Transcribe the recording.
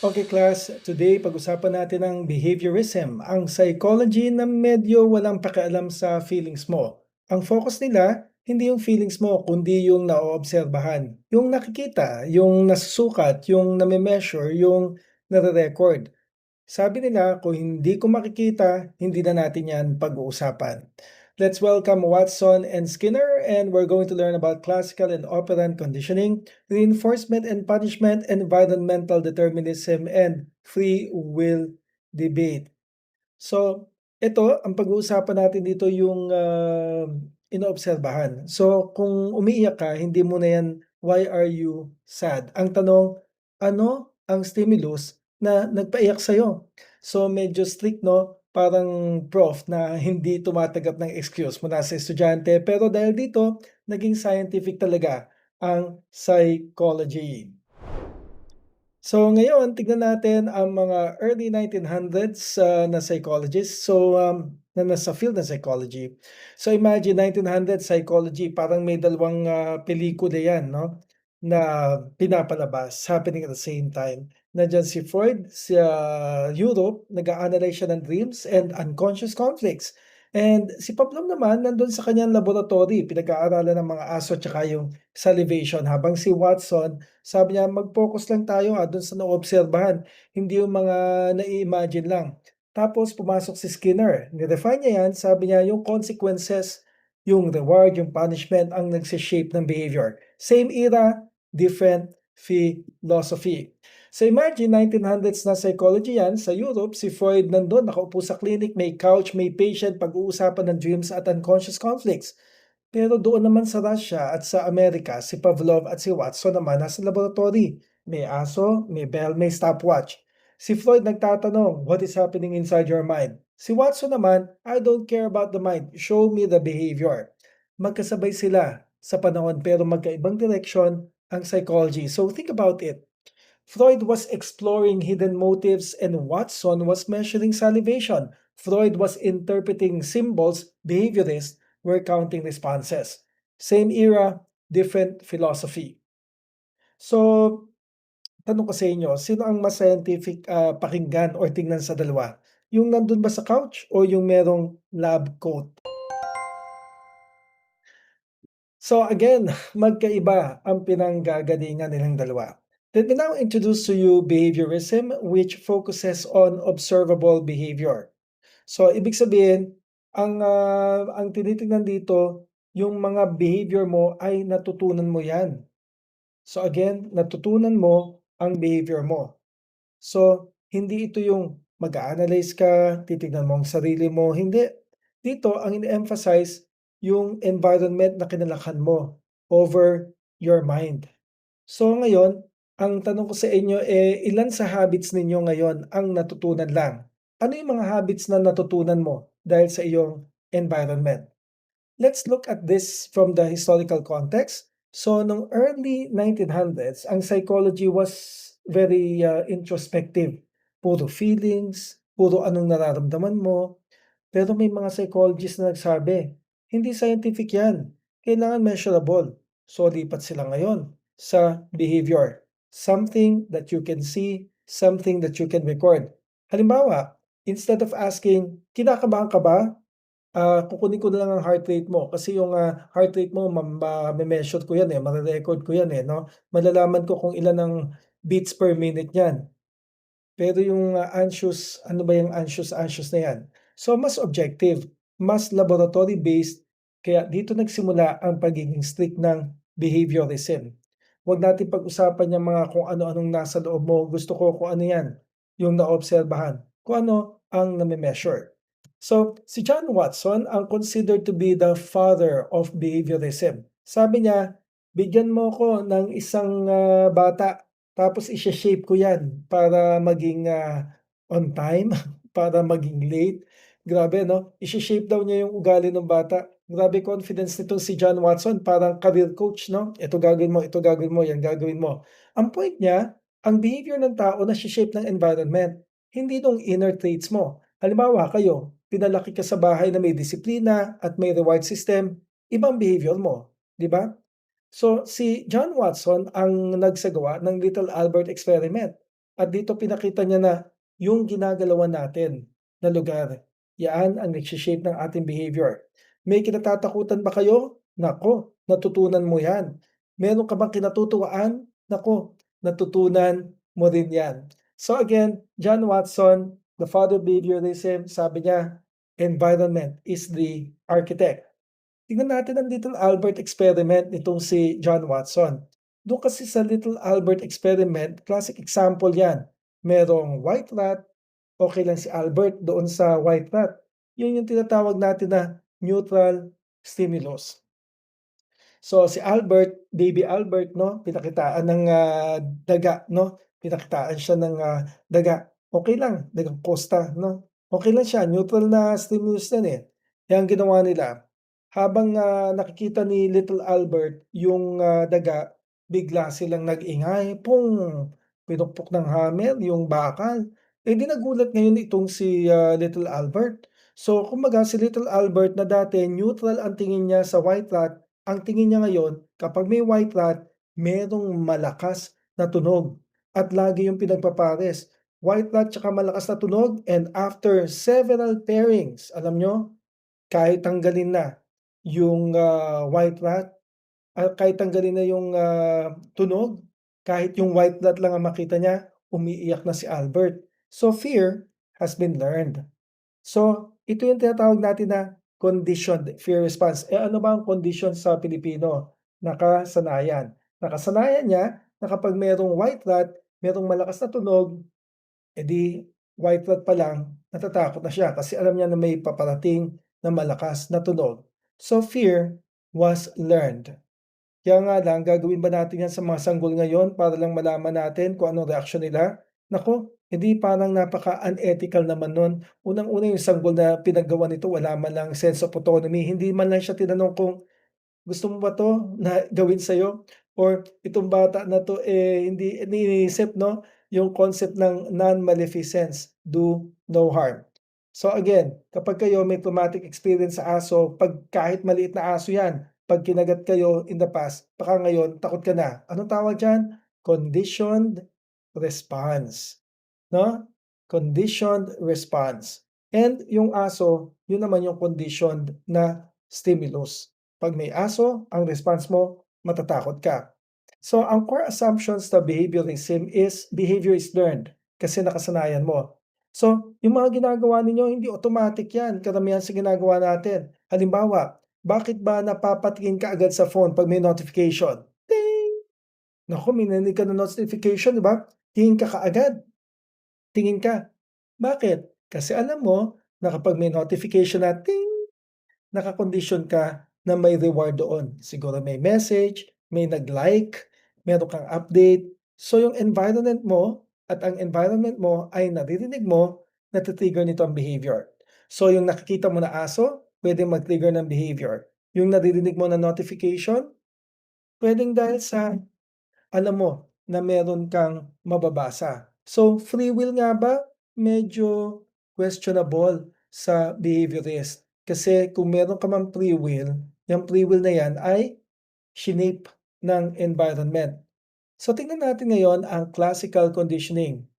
Okay class, today pag-usapan natin ang behaviorism, ang psychology na medyo walang pakialam sa feelings mo. Ang focus nila, hindi yung feelings mo, kundi yung naoobserbahan, yung nakikita, yung nasusukat, yung name-measure, yung nare-record. Sabi nila, kung hindi ko makikita, hindi na natin yan pag-uusapan. Let's welcome Watson and Skinner, and we're going to learn about classical and operant conditioning, reinforcement and punishment, environmental determinism, and free will debate. So, ito ang pag-uusapan natin dito yung, inoobserbahan. So, kung umiiyak ka hindi mo na 'yan, "Why are you sad?" Ang tanong, ano ang stimulus na nagpaiyak sa'yo? So, medyo strict 'no, parang prof na hindi tumatanggap ng excuse mula sa estudyante. Pero dahil dito, naging scientific talaga ang psychology. So ngayon tignan natin ang mga early 1900s na psychologists. So, na nasa field ng psychology. So imagine 1900 psychology parang may dalawang, pelikula 'yan 'no, na pinapalabas happening at the same time. Nandiyan si Freud sa Europe, nag-a-analyze siya ng dreams and unconscious conflicts. And si Pavlov naman nandun sa kanyang laboratory, pinag-aaralan ng mga aso tsaka yung salivation, habang si Watson sabi niya, "Mag-focus lang tayo, dun sa naoobserbahan, hindi yung mga nai-imagine lang." Tapos pumasok si Skinner, ni-refine niya 'yan, sabi niya yung consequences, yung reward, yung punishment ang nagse-shape ng behavior. Same era, different philosophy. So imagine 1900s na psychology 'yan, sa Europe si Freud nandun nakaupo sa clinic, may couch, may patient, pag-uusapan ng dreams at unconscious conflicts. Pero doon naman sa Russia at sa Amerika, si Pavlov at si Watson naman nasa laboratory. May aso, may bell, may stopwatch. Si Freud nagtatanong, "What is happening inside your mind?" Si Watson naman, "I don't care about the mind, show me the behavior." Magkasabay sila sa panahon pero magkaibang direction ang psychology. So think about it. Freud was exploring hidden motives and Watson was measuring salivation. Freud was interpreting symbols, behaviorists were counting responses. Same era, different philosophy. So, tanong ko sa inyo, sino ang mas scientific pakinggan or tingnan sa dalawa? Yung nandun ba sa couch o yung merong lab coat? So again, magkaiba ang pinanggagalingan nilang dalawa. Let me now introduce to you behaviorism, which focuses on observable behavior. So ibig sabihin, ang tinitingnan dito, yung mga behavior mo ay natutunan mo yan. So again, natutunan mo ang behavior mo. So, hindi ito yung mag-a-analyze ka, titignan mo ang sarili mo, hindi. Dito ang ini-emphasize yung environment na kinalakhan mo over your mind. So ngayon, ang tanong ko sa inyo, ilan sa habits ninyo ngayon ang natutunan lang? Ano yung mga habits na natutunan mo dahil sa iyong environment? Let's look at this from the historical context. So, nung early 1900s, ang psychology was very introspective. Puro feelings, puro anong nararamdaman mo. Pero may mga psychologists na nagsabi, hindi scientific yan. Kailangan measurable. So, lipat sila ngayon sa behavior. Something that you can see, something that you can record. Halimbawa, instead of asking, kinakabahan ka ba? Kukunin ko na lang ang heart rate mo kasi yung, heart rate mo mame-measure ko yan, mare-record ko yan, 'no? Malalaman ko kung ilan ang beats per minute niyan. Pero yung, anxious, ano ba yung anxious na yan? So mas objective, mas laboratory based, kaya dito nagsimula ang pagiging strict ng behaviorism. Huwag natin pag-usapan yang mga kung ano-anong nasa loob mo, gusto ko kung ano yan, yung naobserbahan, kung ano ang name-measure. So, si John Watson ang considered to be the father of behaviorism. Sabi niya, "Bigyan mo ko ng isang, bata tapos ishe-shape ko 'yan para maging, on time, para maging late." Grabe 'no, ishe-shape daw niya yung ugali ng bata. Grabe confidence nitong si John Watson, parang career coach 'no, ito gagawin mo, 'yan gagawin mo." Ang point niya, ang behavior ng tao nashi-shape ng environment, hindi nung inner traits mo. Halimbawa kayo, pinalaki ka sa bahay na may disiplina at may reward system, ibang behavior mo, 'di ba? So, si John Watson ang nagsagawa ng Little Albert Experiment. At dito pinakita niya na yung ginagalawan natin na lugar, yan ang nagshe-shape ng ating behavior. May kinatatakutan ba kayo? Naku, natutunan mo yan. Meron ka bang kinatutuwaan? Naku, natutunan mo rin yan. So again, John Watson, the father of behaviorism, sabi niya, environment is the architect. Tingnan natin ang Little Albert experiment nitong si John Watson. Doon kasi sa Little Albert experiment, classic example yan. Merong white rat, okay lang si Albert doon sa white rat. Yun yung tinatawag natin na neutral stimulus. So si Albert, baby Albert 'no, pinakitaan ng, daga 'no, pinakitaan siya ng, daga. Okey lang, dagang kosta 'no, okey lang siya, neutral na stimulus yan, eh. Kaya ang ginawa nila, habang, nakikita ni little Albert yung, daga, bigla silang nag-ingay, pong! Pinukpok ng hammer yung bakal. Eh, di nagulat ngayon itong si, little Albert. So kumbaga si little Albert na dati neutral ang tingin niya sa white rat, ang tingin niya ngayon kapag may white rat, merong malakas na tunog at lagi yung pinagpapares. White rat tsaka malakas na tunog and after several pairings, alam niyo, kahit tanggalin na yung, white rat, kahit tanggalin na yung, tunog, kahit yung white rat lang ang makita niya, umiiyak na si Albert. So fear has been learned. So, ito yung tinatawag natin na conditioned fear response. Eh, ano ba ang condition sa Pilipino? Nakasanayan. Nakasanayan niya na kapag merong white rat, merong malakas na tunog, edi white rat pa lang, natatakot na siya kasi alam niya na may paparating na malakas na tunog. So, fear was learned. Kaya nga lang, gagawin ba natin 'yan sa mga sanggol ngayon para lang malaman natin kung anong reaksyon nila? Naku, hindi, parang napaka-unethical naman nun. Unang-una yung sanggol na pinaggawa nito wala man lang sense of autonomy, hindi man lang siya tinanong kung gusto mo ba 'to na gawin sa'yo or itong bata na 'to, hindi iniisip 'no, yung concept ng non-maleficence, do no harm. So again, kapag kayo may traumatic experience sa aso, 'pag kahit maliit na aso 'yan, 'pag kinagat kayo in the past, baka ngayon takot ka na. Anong tawag diyan? Conditioned response, 'no? Conditioned response. And yung aso, yun naman yung conditioned na stimulus. 'Pag may aso, ang response mo, matatakot ka. So, ang core assumptions sa behaviorism is behavior is learned kasi nakasanayan mo. So, yung mga ginagawa ninyo, hindi automatic yan, karamihan sa ginagawa natin. Halimbawa, bakit ba napapatingin ka agad sa phone 'pag may notification? Ting! Naku, may narinig ka na notification, 'di ba? Tingin ka kaagad, tingin ka. Bakit? Kasi alam mo na kapag may notification na ting, nakakondisyon ka na may reward doon. Siguro may message, may nag-like, meron kang update. So yung environment mo at ang environment mo ay naririnig mo, nati-trigger nito ang behavior. So yung nakikita mo na aso, pwedeng mag-trigger ng behavior. Yung naririnig mo na notification, pwedeng dahil sa alam mo na meron kang mababasa. So, free will nga ba? Medyo questionable sa behaviorist. Kasi kung meron ka mang free will, yung free will na yan ay shinape ng environment. So, tingnan natin ngayon ang classical conditioning.